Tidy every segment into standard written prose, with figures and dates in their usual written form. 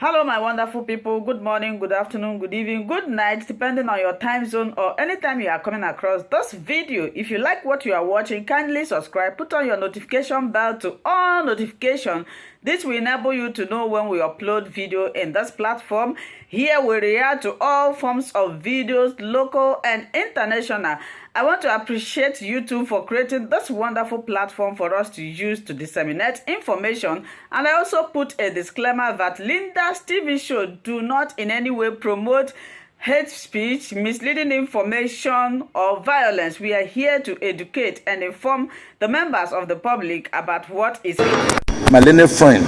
Hello, my wonderful people. Good morning, good afternoon, good evening, good night, depending on your time zone or anytime you are coming across this video. If you like what you are watching, kindly subscribe, put on your notification bell to all notification. This will enable you to know when we upload video in this platform. Here we react to all forms of videos, local and international. I want to appreciate YouTube for creating this wonderful platform for us to use to disseminate information. And I also put a disclaimer that Linda's TV show do not in any way promote hate speech, misleading information, or violence. We are here to educate and inform the members of the public about what is my learned friend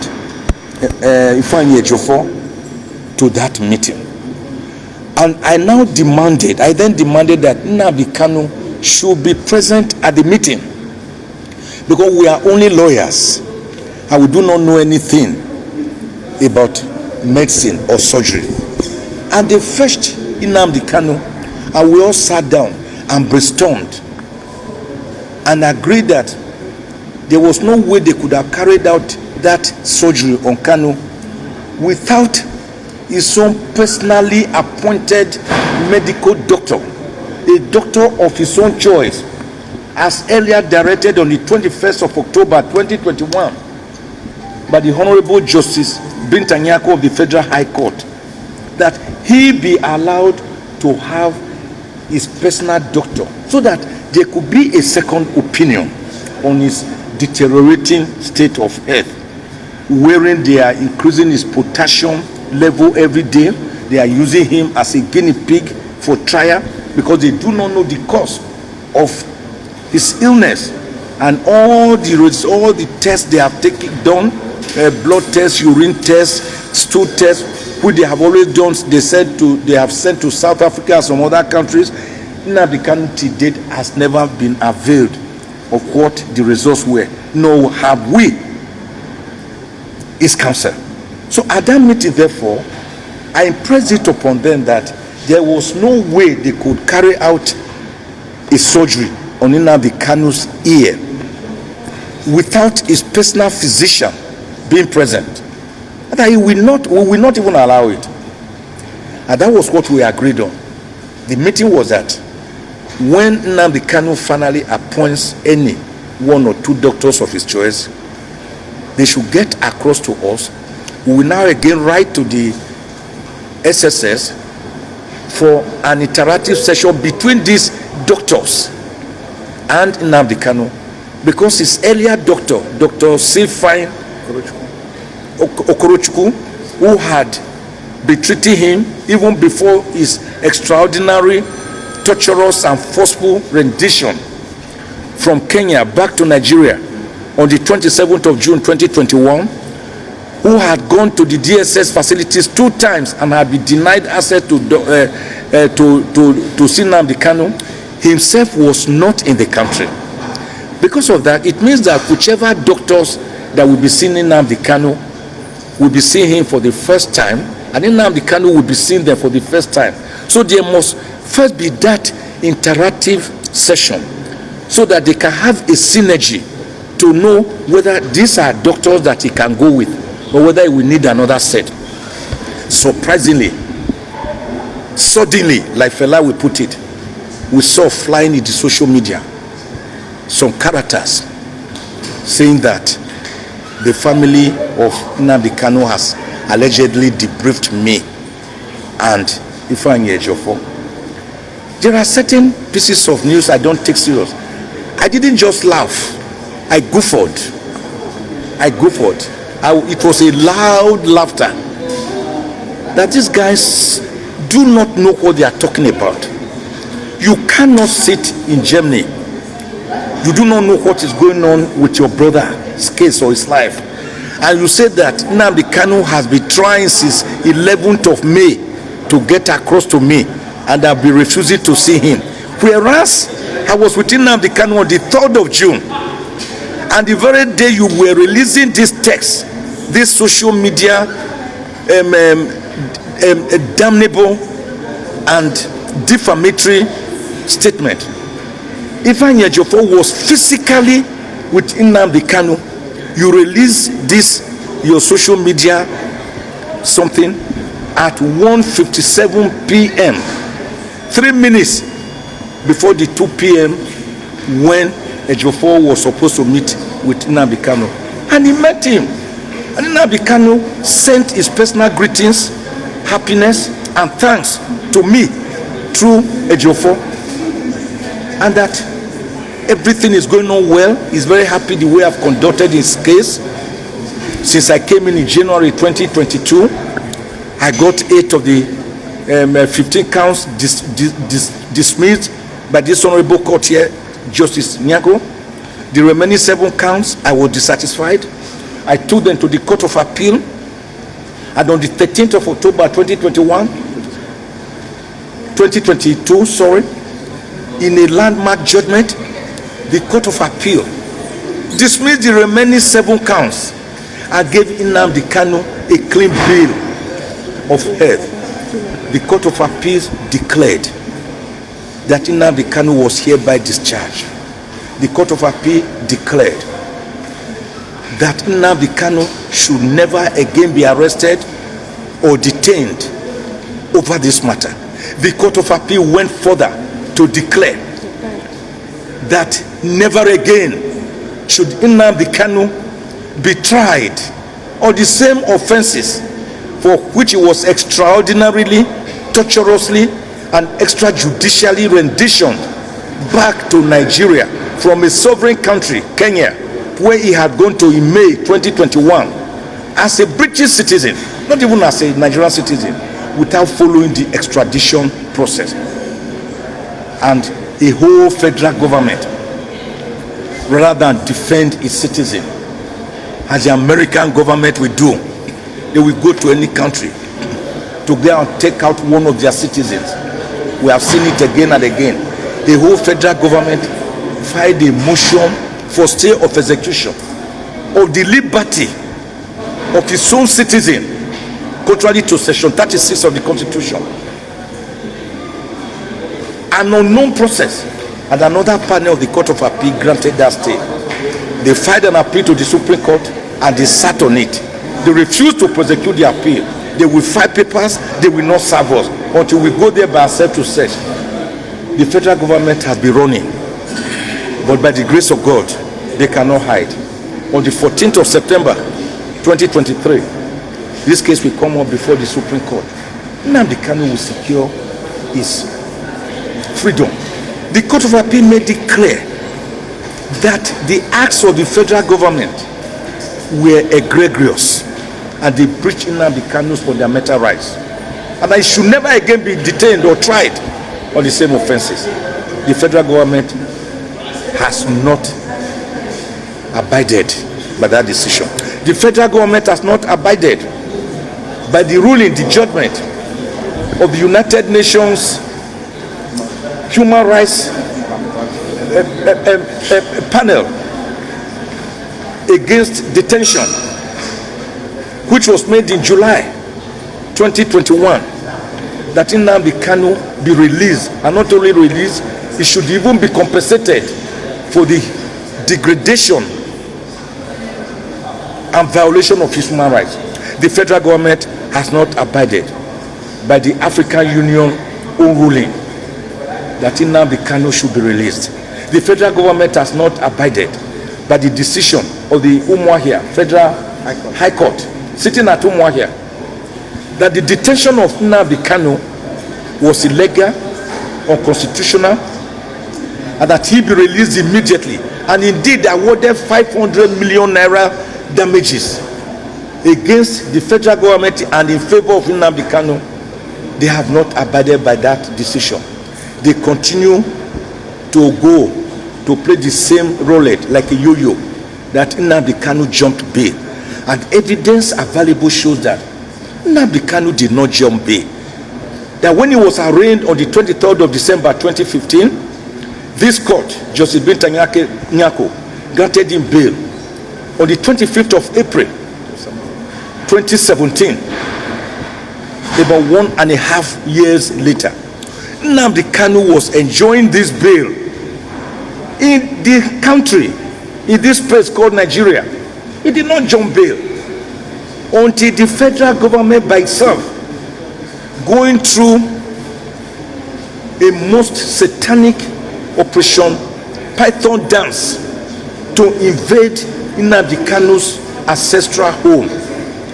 Ifeanyi Ejiofor to that meeting, and I then demanded that Nnamdi Kanu should be present at the meeting, because we are only lawyers and we do not know anything about medicine or surgery. And they fetched Nnamdi Kanu, and we all sat down and brainstormed and agreed that there was no way they could have carried out that surgery on Kanu without his own personally appointed medical doctor, a doctor of his own choice, as earlier directed on the 21st of October 2021 by the Honorable Justice Binta Nyako of the Federal High Court, that he be allowed to have his personal doctor so that there could be a second opinion on his deteriorating state of health, wherein they are increasing his potassium level every day. They are using him as a guinea pig for trial because they do not know the cause of his illness. And all the tests they have done, blood tests, urine tests, stool tests, which they have always done, they have sent to South Africa and some other countries. Nnamdi Kanu to date has never been availed of what the results were, nor have we his counsel. So at that meeting, therefore, I impressed it upon them that there was no way they could carry out a surgery on Nnamdi Kanu's ear without his personal physician being present. That we will not even allow it. And that was what we agreed on. The meeting was that when Nnamdi Kanu finally appoints any one or two doctors of his choice, they should get across to us. We will now again write to the SSS for an interactive session between these doctors and Nnamdi Kanu, because his earlier doctor, Dr. Sifine Okorochukwu, who had been treating him even before his extraordinary, torturous and forceful rendition from Kenya back to Nigeria on the 27th of June 2021, who had gone to the DSS facilities 2 times and had been denied access to see Nnamdi Kanu, himself was not in the country. Because of that, it means that whichever doctors that will be seeing Nnamdi Kanu will be seeing him for the first time, and Nnamdi Kanu will be seeing them for the first time. So there must first be that interactive session so that they can have a synergy to know whether these are doctors that he can go with or whether he will need another set. Surprisingly, suddenly, like Fela will put it, we saw flying in the social media some characters saying that the family of Nnamdi Kanu has allegedly debriefed me and Ifeanyi Ejiofor. There are certain pieces of news I don't take serious. I didn't just laugh. I guffawed. It was a loud laughter that these guys do not know what they are talking about. You cannot sit in Germany. You do not know what is going on with your brother's case or his life. And you said that Nnamdi Kanu has been trying since 11th of May to get across to me, and I'll be refusing to see him. Whereas I was with Nnamdi Kanu on the 3rd of June, and the very day you were releasing this text, this social media damnable and defamatory statement, Ifeanyi Ejiofor was physically with Nnamdi Kanu. You release this, your social media something at 1:57 p.m., 3 minutes before the 2 p.m. when Ejiofor was supposed to meet with Nnamdi Kanu. And he met him. And Nnamdi Kanu sent his personal greetings, happiness, and thanks to me through Ejiofor. And that everything is going on well. He's very happy the way I've conducted his case. Since I came in January 2022, I got 8 of the 15 counts dismissed by this honorable court here, Justice Nyako. The remaining 7 counts, I was dissatisfied. I took them to the Court of Appeal, and on the 13th of October 2022, in a landmark judgment, the Court of Appeal dismissed the remaining 7 counts and gave Nnamdi Kanu a clean bill of health. The Court of Appeals declared that Nnamdi Kanu was hereby discharged. The Court of Appeal declared that Nnamdi Kanu should never again be arrested or detained over this matter. The Court of Appeal went further to declare that never again should Nnamdi Kanu be tried on the same offenses for which he was extraordinarily, torturously, and extrajudicially renditioned back to Nigeria from a sovereign country, Kenya, where he had gone to in May 2021 as a British citizen, not even as a Nigerian citizen, without following the extradition process. And a whole federal government, rather than defend its citizen, as the American government will do, they will go to any country to go and take out one of their citizens. We have seen it again and again. The whole federal government filed a motion for stay of execution of the liberty of its own citizen, contrary to section 36 of the Constitution. An unknown process, and another panel of the Court of Appeal granted that stay. They filed an appeal to the Supreme Court and they sat on it. They refused to prosecute the appeal. They will file papers, they will not serve us until we go there by ourselves to search. The federal government has been running, but by the grace of God, they cannot hide. On the 14th of September 2023, this case will come up before the Supreme Court. Nnamdi Kanu will secure his freedom. The Court of Appeal made it clear that the acts of the federal government were egregious and they breached Nnamdi Kanu's fundamental rights, and that he should never again be detained or tried on the same offenses. The federal government has not abided by that decision. The federal government has not abided by the ruling, the judgment of the United Nations Human Rights panel against detention, which was made in July 2021, that Nnamdi Kanu be released, and not only released, he should even be compensated for the degradation and violation of his human rights. The federal government has not abided by the African Union own ruling that Nnamdi Kanu should be released. The federal government has not abided by the decision of the Umuahia Federal High Court, sitting at Umuahia, that the detention of Nnamdi Kanu was illegal, unconstitutional, and that he be released immediately. And indeed, they awarded 500 million naira damages against the federal government and in favor of Nnamdi Kanu. They have not abided by that decision. They continue to go to play the same roulette like a yo-yo, that Nnamdi Kanu jumped bail. And evidence available shows that Nnamdi Kanu did not jump bail. That when he was arraigned on the 23rd of December 2015, this court, Justice Binta Nyako, granted him bail. On the 25th of April 2017, about 1.5 years later, Nnamdi Kanu was enjoying this bail in the country, in this place called Nigeria. He did not jump bail. until the federal government by itself, going through a most satanic operation, Python dance, to invade Nnamdi Kanu's ancestral home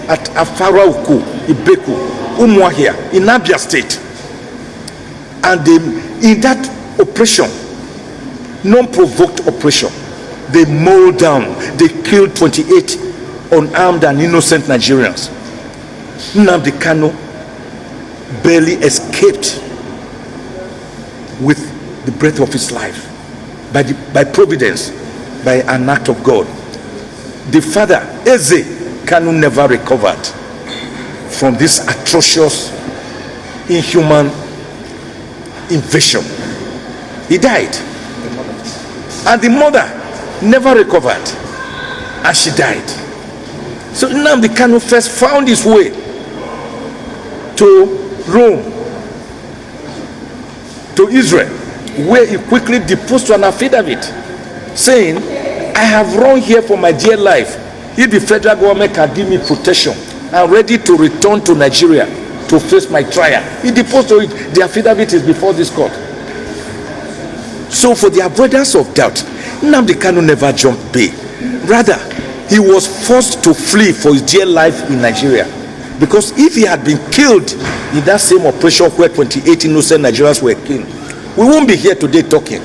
at Afara-Uku, Ibeku, Umuahia, in Abia State. And in that operation, non-provoked operation, they mowed down, they killed 28 unarmed and innocent Nigerians. Nnamdi Kanu barely escaped with the breath of his life by providence, by an act of God. The father, Kanu, never recovered from this atrocious, inhuman invasion. He died. And the mother never recovered, and she died. So Nnamdi Kanu first found his way to Rome, to Israel, where he quickly deposed to an affidavit saying, I have run here for my dear life. If the federal government can give me protection, I'm ready to return to Nigeria to face my trial. He deposed to it. The affidavit is before this court. So for the avoidance of doubt, Nnamdi Kanu never jumped bail. Rather, he was forced to flee for his dear life in Nigeria. Because if he had been killed in that same operation where 28 innocent Nigerians were killed, we won't be here today talking.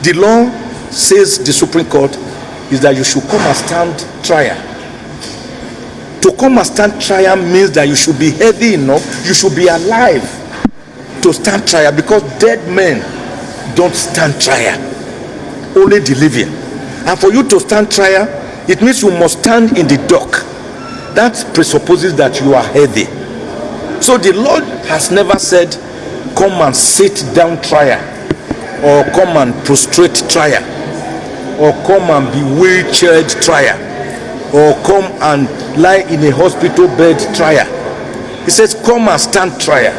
The law says, the Supreme Court, is that you should come and stand trial. To come and stand trial means that you should be healthy enough, you should be alive to stand trial, because dead men don't stand trial, only the living. And for you to stand trial, it means you must stand in the dock. That presupposes that you are healthy. So the Lord has never said, come and sit down trial, or come and prostrate trial, or come and be wheelchaired trial, or come and lie in a hospital bed trial. He says, come and stand trial.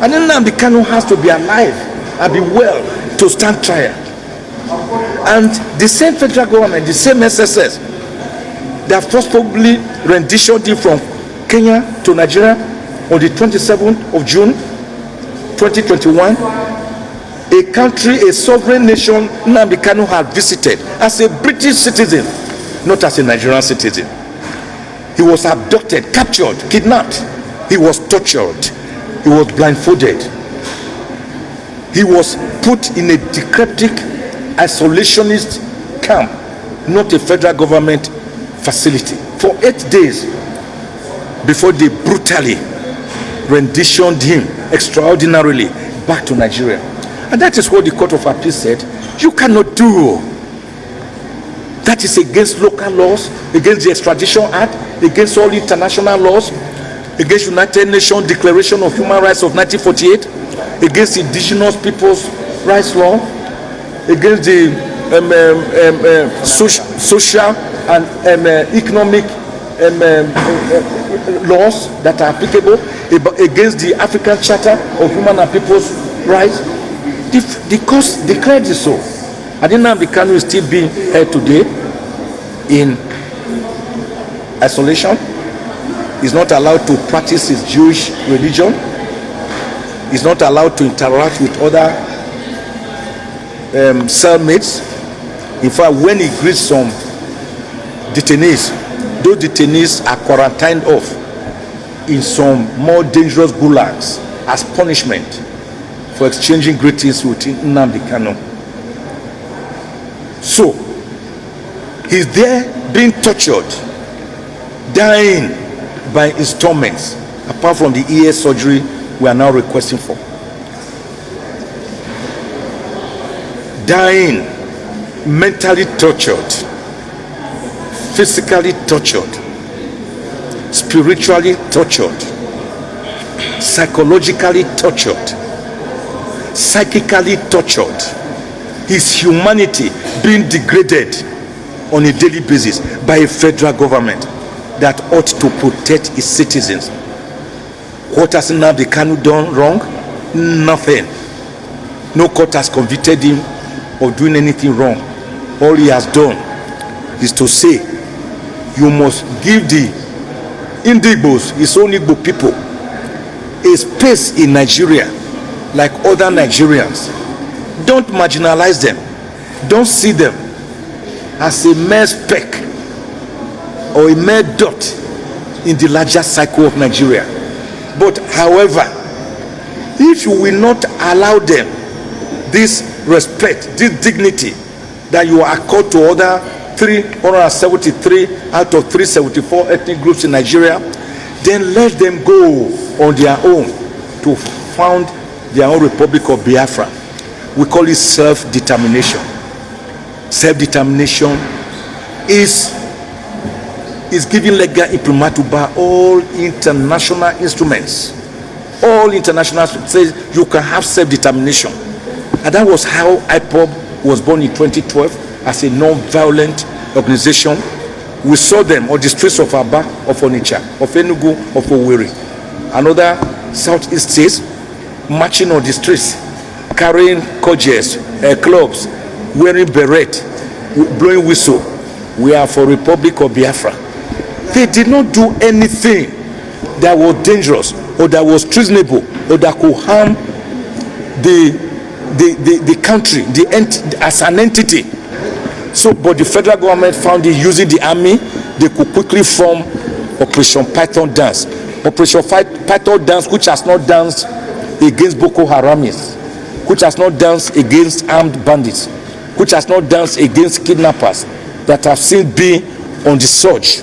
And then Nnamdi Kanu has to be alive and be well to stand trial. And the same federal government, the same SSS, that forcibly renditioned him from Kenya to Nigeria on the 27th of June 2021, a country, a sovereign nation Nnamdi Kanu had visited as a British citizen, not as a Nigerian citizen. He was abducted, captured, kidnapped. He was tortured. He was blindfolded. He was put in a decrepit, isolationist camp, not a federal government facility, for 8 days before they brutally renditioned him extraordinarily back to Nigeria. And that is what the Court of Appeal said you cannot do. That is against local laws, against the Extradition Act, against all international laws, against United Nations Declaration of Human Rights of 1948, against Indigenous Peoples' Rights Law, against the social and economic laws that are applicable, against the African Charter of Human and People's Rights. The court declared it so. And Nnamdi Kanu is still being held today in isolation. He's not allowed to practice his Jewish religion. He's not allowed to interact with other cellmates. In fact, when he greets some detainees, those detainees are quarantined off in some more dangerous gulags as punishment for exchanging greetings with Nnamdi Kanu. So, he's there being tortured, dying by installments, apart from the ear surgery we are now requesting for. Dying, mentally tortured, physically tortured, spiritually tortured, psychologically tortured, psychically tortured, his humanity being degraded on a daily basis by a federal government that ought to protect its citizens. What has Nnamdi Kanu done wrong? Nothing. No court has convicted him of doing anything wrong. All he has done is to say, you must give the Indigbos, his own Igbo people, a space in Nigeria like other Nigerians. Don't marginalize them. Don't see them as a mere speck or a mere dot in the larger cycle of Nigeria. But however, if you will not allow them this respect, this dignity that you accord to other 373 out of 374 ethnic groups in Nigeria, then let them go on their own to found their own Republic of Biafra. We call it self-determination. Self-determination is giving legal imprimatur by all international instruments. All international says you can have self-determination. And that was how IPOB was born in 2012 as a non-violent organization. We saw them on the streets of Aba, of Onitsha, of Enugu, of Owerri, and other southeast states, marching on the streets, carrying cudgels, clubs, wearing beret, blowing whistle. We are for Republic of Biafra. They did not do anything that was dangerous or that was treasonable or that could harm the country, as an entity. So, but the federal government found it using the army, they could quickly form Operation Python Dance. Operation Python Dance, which has not danced against Boko Haramis, which has not danced against armed bandits, which has not danced against kidnappers that have since been on the surge.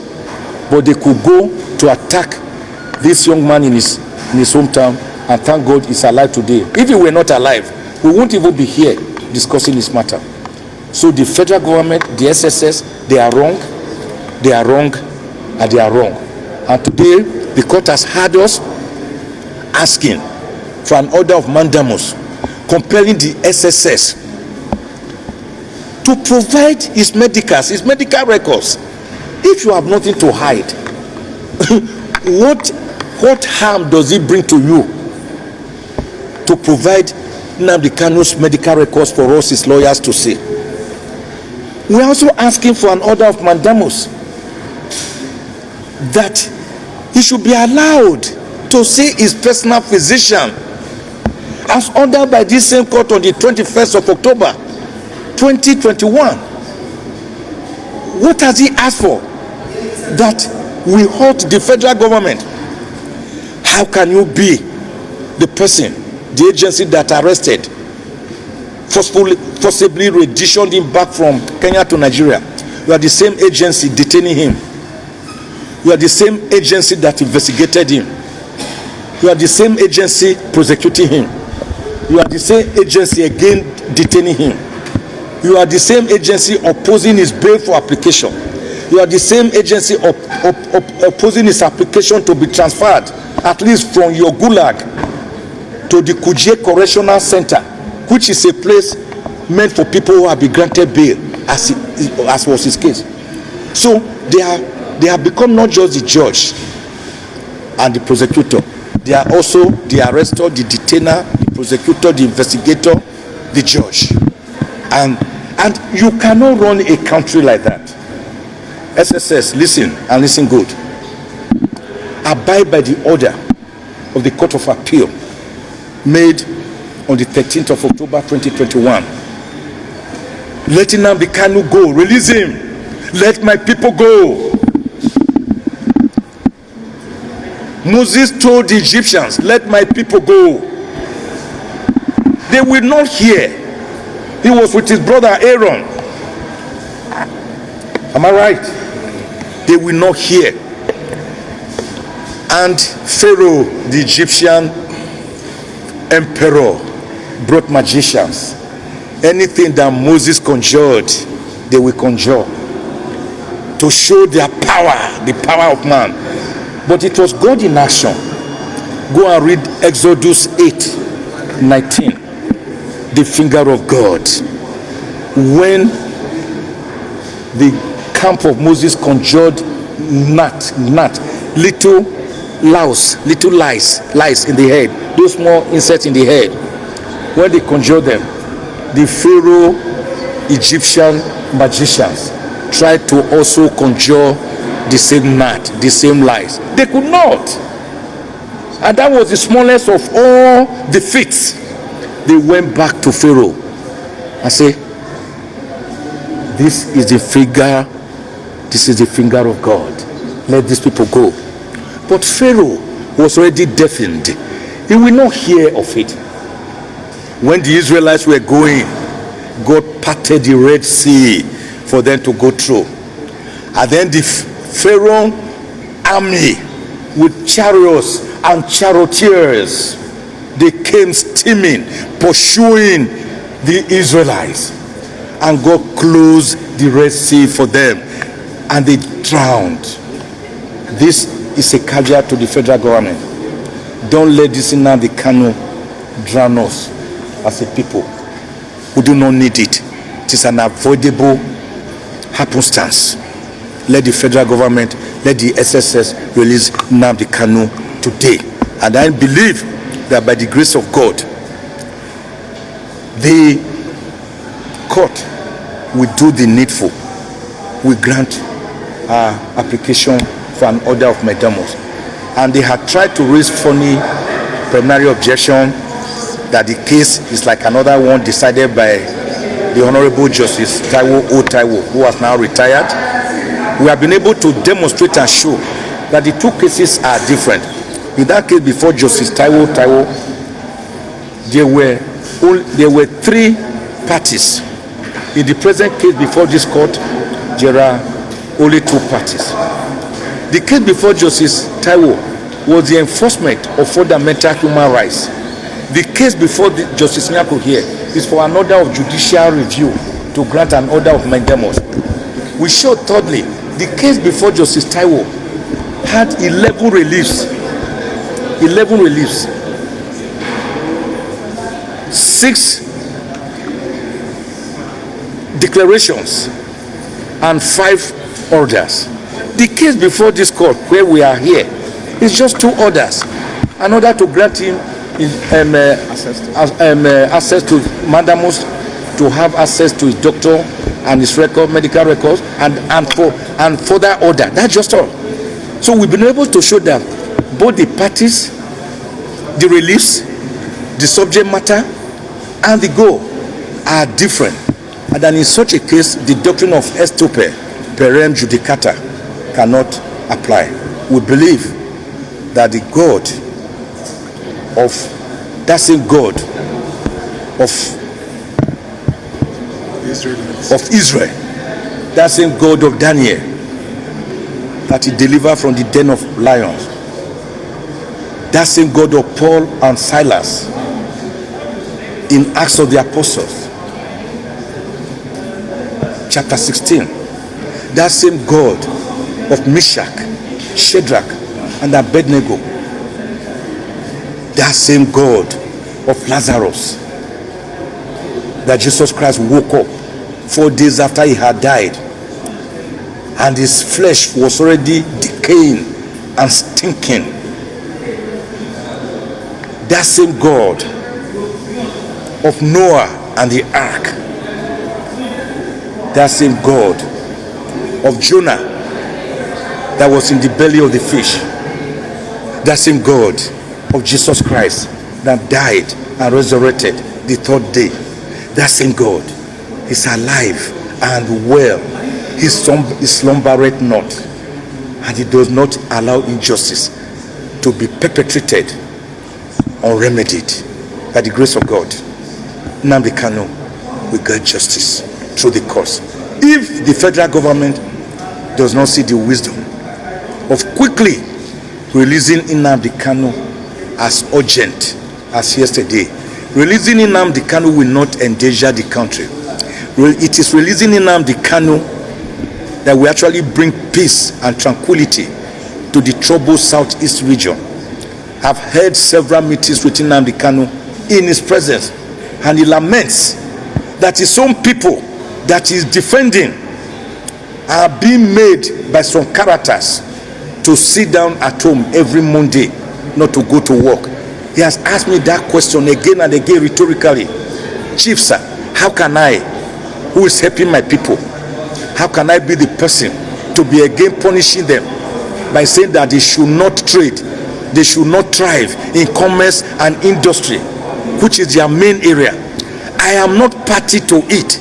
But they could go to attack this young man in his hometown, and thank God he's alive today. If he were not alive, we won't even be here discussing this matter. So the federal government, the SSS, they are wrong, and they are wrong. And today, the court has had us asking for an order of mandamus, compelling the SSS to provide his medical records. If you have nothing to hide, what harm does it bring to you to provide Nnamdi Kanu's medical records for us, his lawyers, to see? We are also asking for an order of mandamus that he should be allowed to see his personal physician, as ordered by this same court on the 21st of October 2021. What has he asked for that we hurt the federal government? How can you be the person, the agency that arrested, forcibly renditioned him back from Kenya to Nigeria? You are the same agency detaining him. You are the same agency that investigated him. You are the same agency prosecuting him. You are the same agency again detaining him. You are the same agency opposing his bail for application. You are the same agency opposing his application to be transferred, at least from your gulag to the Kuje Correctional Center, which is a place meant for people who have been granted bail, as was his case. So they have become not just the judge and the prosecutor, they are also the arrestor, the detainer, the prosecutor, the investigator, the judge. And you cannot run a country like that. SSS, listen, and listen good. Abide by the order of the Court of Appeal made on the 13th of October 2021. Let Nnamdi Kanu go. Release him. Let my people go. Moses told the Egyptians, let my people go. They will not hear. He was with his brother Aaron. Am I right? They will not hear. And Pharaoh, the Egyptian emperor, brought magicians. Anything that Moses conjured, they will conjure to show their power, the power of man. But it was God in action. Go and read Exodus 8:19. The finger of God. When the camp of Moses conjured gnat, little lice in the head, those small insects in the head. When they conjured them, the Pharaoh Egyptian magicians tried to also conjure the same knot, the same lies. They could not. And that was the smallest of all defeats. They went back to Pharaoh and say, this is the finger of God. Let these people go. But Pharaoh was already deafened. He will not hear of it. When the Israelites were going, God parted the Red Sea for them to go through. And then the Pharaoh army with chariots and charioteers, they came steaming, pursuing the Israelites. And God closed the Red Sea for them. And they drowned. This is a caveat to the federal government. Don't let this Nnamdi Kanu drown us as a people. We do not need it. It is an avoidable happenstance. Let the federal government, let the SSS release Nnamdi Kanu today. And I believe that by the grace of God, the court will do the needful. We grant our application for an order of mandamus. And they had tried to raise funny preliminary objection that the case is like another one decided by the Honorable Justice Taiwo O. Taiwo, who has now retired. We have been able to demonstrate and show that the two cases are different. In that case before Justice Taiwo Taiwo, there were three parties. In the present case before this court, there are only two parties. The case before Justice Taiwo was the enforcement of fundamental human rights. The case before Justice Nyako here is for an order of judicial review to grant an order of mandamus. We showed thirdly, the case before Justice Taiwo had 11 reliefs. 11 reliefs. 6 declarations and 5 orders. The case before this court where we are here is just 2 orders. An order to grant him access to mandamus, to have access to his doctor and his medical records, and further order. That's just all. So we've been able to show that both the parties, the reliefs, the subject matter, and the goal are different. And then in such a case, the doctrine of estope perem judicata cannot apply. We believe that the God of that same God of Israel, that same God of Daniel, that he delivered from the den of lions, that same God of Paul and Silas in Acts of the Apostles chapter 16, that same God of Meshach, Shadrach, and Abednego, that same God of Lazarus, that Jesus Christ woke up 4 days after he had died, and his flesh was already decaying and stinking. That same God of Noah and the ark, that same God of Jonah that was in the belly of the fish, that same God of Jesus Christ that died and resurrected the 3rd day, that same God is alive and well. He slumbereth not, and he does not allow injustice to be perpetrated unremedied. By the grace of God, Nnamdi Kanu will get justice through the courts. If the federal government does not see the wisdom of quickly releasing Nnamdi Kanu as urgent as yesterday, releasing Nnamdi Kanu will not endanger the country. It is releasing Nnamdi Kanu that will actually bring peace and tranquility to the troubled southeast region. I've held several meetings with Nnamdi Kanu in his presence, and he laments that his own people that he is defending are being made by some characters to sit down at home every Monday, not to go to work. He has asked me that question again and again rhetorically. Chief, sir, how can I, who is helping my people, how can I be the person to be again punishing them by saying that they should not trade, they should not thrive in commerce and industry, which is their main area. I am not party to it.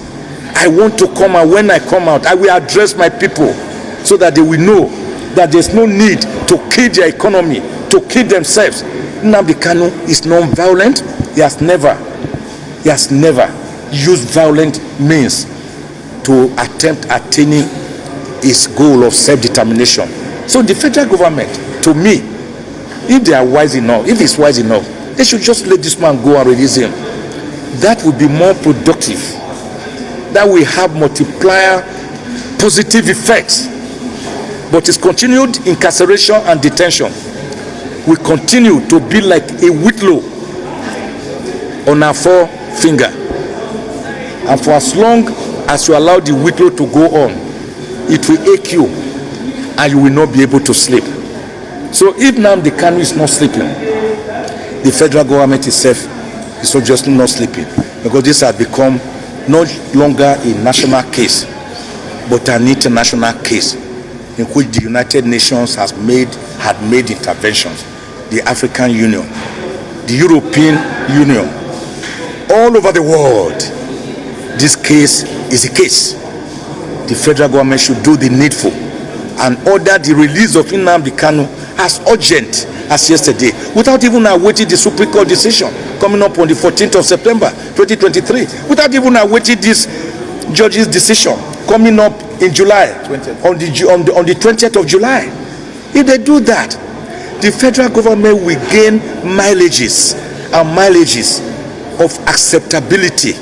I want to come out. When I come out, I will address my people so that they will know that there's no need to kill their economy, to kill themselves. Nnamdi Kanu is non-violent. He has never used violent means to attempt attaining his goal of self-determination. So the federal government, to me, if they are wise enough, if it's wise enough, they should just let this man go and release him. That will be more productive. That will have multiplier positive effects. But his continued incarceration and detention will continue to be like a whitlow on our forefinger. And for as long as you allow the whitlow to go on, it will ache you and you will not be able to sleep. So if Nnamdi Kanu is not sleeping, the federal government itself is obviously not sleeping, because this has become no longer a national case but an international case in which the United Nations had made interventions. The African Union, the European Union, all over the world. This case is a case. The federal government should do the needful and order the release of Nnamdi Kanu as urgent as yesterday, without even awaiting the Supreme Court decision coming up on the 14th of September 2023, without even awaiting this judge's decision coming up in July, on the 20th of July. If they do that, the federal government will gain mileages and mileages of acceptability.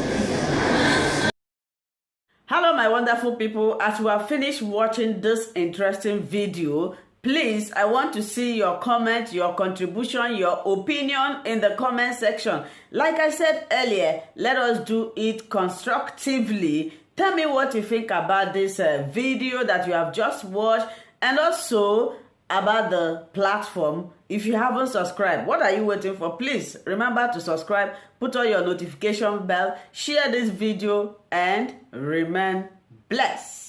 Hello my wonderful people, as we have finished watching this interesting video, please, I want to see your comment, your contribution, your opinion in the comment section. Like I said earlier, let us do it constructively. Tell me what you think about this video that you have just watched, and also about the platform. If you haven't subscribed, what are you waiting for? Please remember to subscribe, put on your notification bell, share this video, and remain blessed.